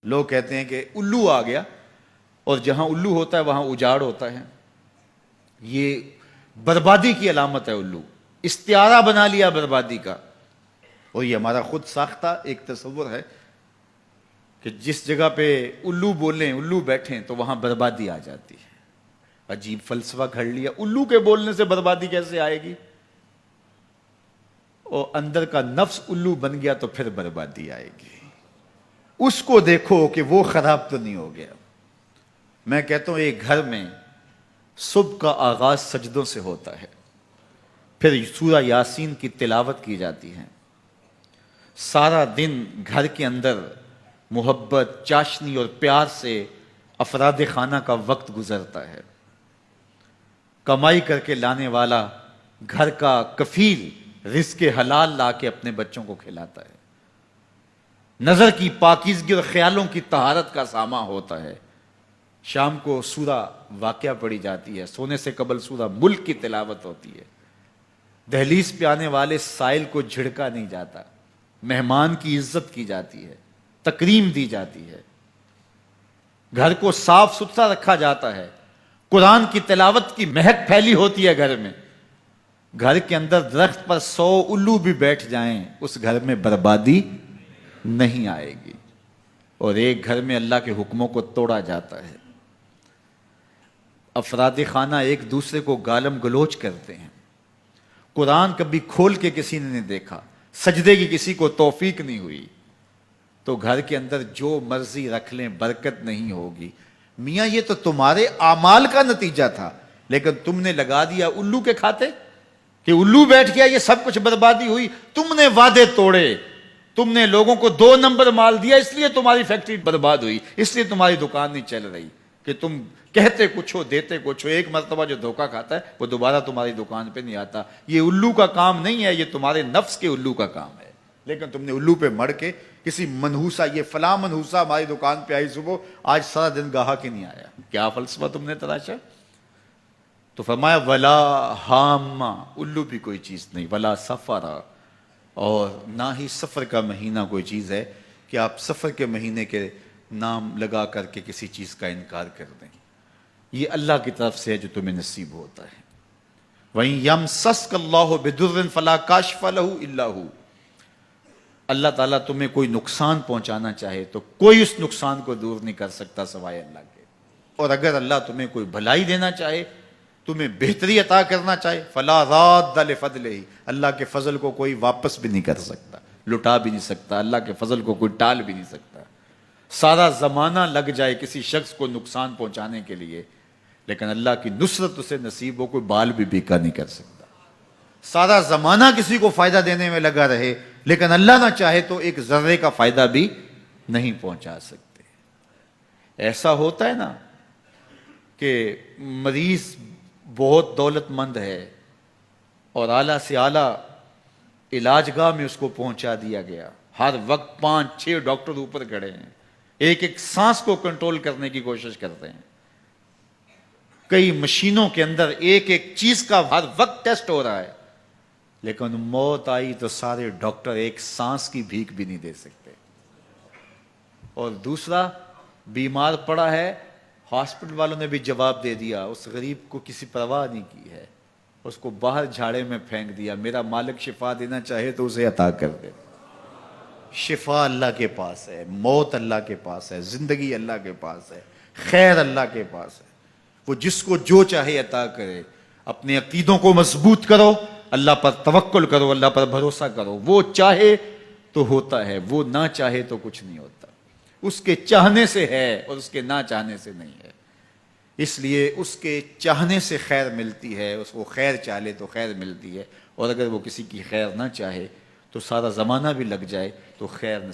لوگ کہتے ہیں کہ الو آ گیا، اور جہاں الو ہوتا ہے وہاں اجاڑ ہوتا ہے. یہ بربادی کی علامت ہے. الو استعارہ بنا لیا بربادی کا، اور یہ ہمارا خود ساختہ ایک تصور ہے کہ جس جگہ پہ الو بولیں، الو بیٹھیں تو وہاں بربادی آ جاتی ہے. عجیب فلسفہ گھڑ لیا. الو کے بولنے سے بربادی کیسے آئے گی؟ اور اندر کا نفس الو بن گیا تو پھر بربادی آئے گی. اس کو دیکھو کہ وہ خراب تو نہیں ہو گیا. میں کہتا ہوں ایک گھر میں صبح کا آغاز سجدوں سے ہوتا ہے، پھر سورہ یاسین کی تلاوت کی جاتی ہے. سارا دن گھر کے اندر محبت، چاشنی اور پیار سے افراد خانہ کا وقت گزرتا ہے. کمائی کر کے لانے والا گھر کا کفیل رزق حلال لا کے اپنے بچوں کو کھلاتا ہے. نظر کی پاکیزگی اور خیالوں کی طہارت کا ساما ہوتا ہے. شام کو سورہ واقعہ پڑھی جاتی ہے، سونے سے قبل سورہ ملک کی تلاوت ہوتی ہے. دہلیز پہ آنے والے سائل کو جھڑکا نہیں جاتا، مہمان کی عزت کی جاتی ہے، تکریم دی جاتی ہے. گھر کو صاف ستھرا رکھا جاتا ہے. قرآن کی تلاوت کی مہک پھیلی ہوتی ہے گھر میں. گھر کے اندر درخت پر 100 الو بھی بیٹھ جائیں اس گھر میں بربادی نہیں آئے گی. اور ایک گھر میں اللہ کے حکموں کو توڑا جاتا ہے. افراد خانہ ایک دوسرے کو گالم گلوچ کرتے ہیں. قرآن کبھی کھول کے کسی نے نہیں دیکھا، سجدے کی کسی کو توفیق نہیں ہوئی، تو گھر کے اندر جو مرضی رکھ لیں برکت نہیں ہوگی. میاں یہ تو تمہارے اعمال کا نتیجہ تھا، لیکن تم نے لگا دیا الو کے کھاتے کہ الو بیٹھ گیا، یہ سب کچھ بربادی ہوئی. تم نے وعدے توڑے، تم نے لوگوں کو 2 نمبر مال دیا، اس لیے تمہاری فیکٹری برباد ہوئی، اس لیے تمہاری دکان نہیں چل رہی. کہ تم کہتے کچھ ہو دیتے کچھ ہو. ایک مرتبہ جو دھوکہ کھاتا ہے وہ دوبارہ تمہاری دکان پہ نہیں آتا. یہ الو کا کام نہیں ہے، یہ تمہارے نفس کے الو کا کام ہے. لیکن تم نے الو پہ مڑ کے کسی منحوسہ، یہ فلاں منحوسہ ہماری دکان پہ آئی صبح، آج سارا دن گاہک ہی نہیں آیا. کیا فلسفہ تم نے تراشا؟ تو فرمایا ولا حامہ، الو بھی کوئی چیز نہیں، ولا سفرا، اور نہ ہی سفر کا مہینہ کوئی چیز ہے کہ آپ سفر کے مہینے کے نام لگا کر کے کسی چیز کا انکار کر دیں. یہ اللہ کی طرف سے ہے جو تمہیں نصیب ہوتا ہے. وَإِن يَمْسَسْكَ اللَّهُ بِضُرٍّ فَلَا كَاشِفَ لَهُ إِلَّا هُوَ. اللہ تعالیٰ تمہیں کوئی نقصان پہنچانا چاہے تو کوئی اس نقصان کو دور نہیں کر سکتا سوائے اللہ کے. اور اگر اللہ تمہیں کوئی بھلائی دینا چاہے، تمہیں بہتری عطا کرنا چاہے، فَلَا رَادَّ لِفَضْلِهِ، اللہ کے فضل کو کوئی واپس بھی نہیں کر سکتا، لٹا بھی نہیں سکتا. اللہ کے فضل کو کوئی ٹال بھی نہیں سکتا. سارا زمانہ لگ جائے کسی شخص کو نقصان پہنچانے کے لیے، لیکن اللہ کی نصرت اسے نصیب ہو، کوئی بال بھی بیکا نہیں کر سکتا. سارا زمانہ کسی کو فائدہ دینے میں لگا رہے، لیکن اللہ نہ چاہے تو ایک ذرے کا فائدہ بھی نہیں پہنچا سکتے. ایسا ہوتا ہے نا کہ مریض بہت دولت مند ہے اور اعلیٰ سے اعلیٰ علاج گاہ میں اس کو پہنچا دیا گیا. ہر وقت 5-6 ڈاکٹر اوپر کھڑے ہیں، ایک ایک سانس کو کنٹرول کرنے کی کوشش کرتے ہیں. کئی مشینوں کے اندر ایک ایک چیز کا ہر وقت ٹیسٹ ہو رہا ہے، لیکن موت آئی تو سارے ڈاکٹر ایک سانس کی بھیک بھی نہیں دے سکتے. اور دوسرا بیمار پڑا ہے، ہاسپٹل والوں نے بھی جواب دے دیا، اس غریب کو کسی پرواہ نہیں کی ہے، اس کو باہر جھاڑے میں پھینک دیا. میرا مالک شفا دینا چاہے تو اسے عطا کر دے. شفا اللہ کے پاس ہے، موت اللہ کے پاس ہے، زندگی اللہ کے پاس ہے، خیر اللہ کے پاس ہے. وہ جس کو جو چاہے عطا کرے. اپنے عقیدوں کو مضبوط کرو، اللہ پر توکل کرو، اللہ پر بھروسہ کرو. وہ چاہے تو ہوتا ہے، وہ نہ چاہے تو کچھ نہیں ہوتا. اس کے چاہنے سے ہے اور اس کے نہ چاہنے سے نہیں ہے. اس لیے اس کے چاہنے سے خیر ملتی ہے، اس کو خیر چاہے تو خیر ملتی ہے. اور اگر وہ کسی کی خیر نہ چاہے تو سارا زمانہ بھی لگ جائے تو خیر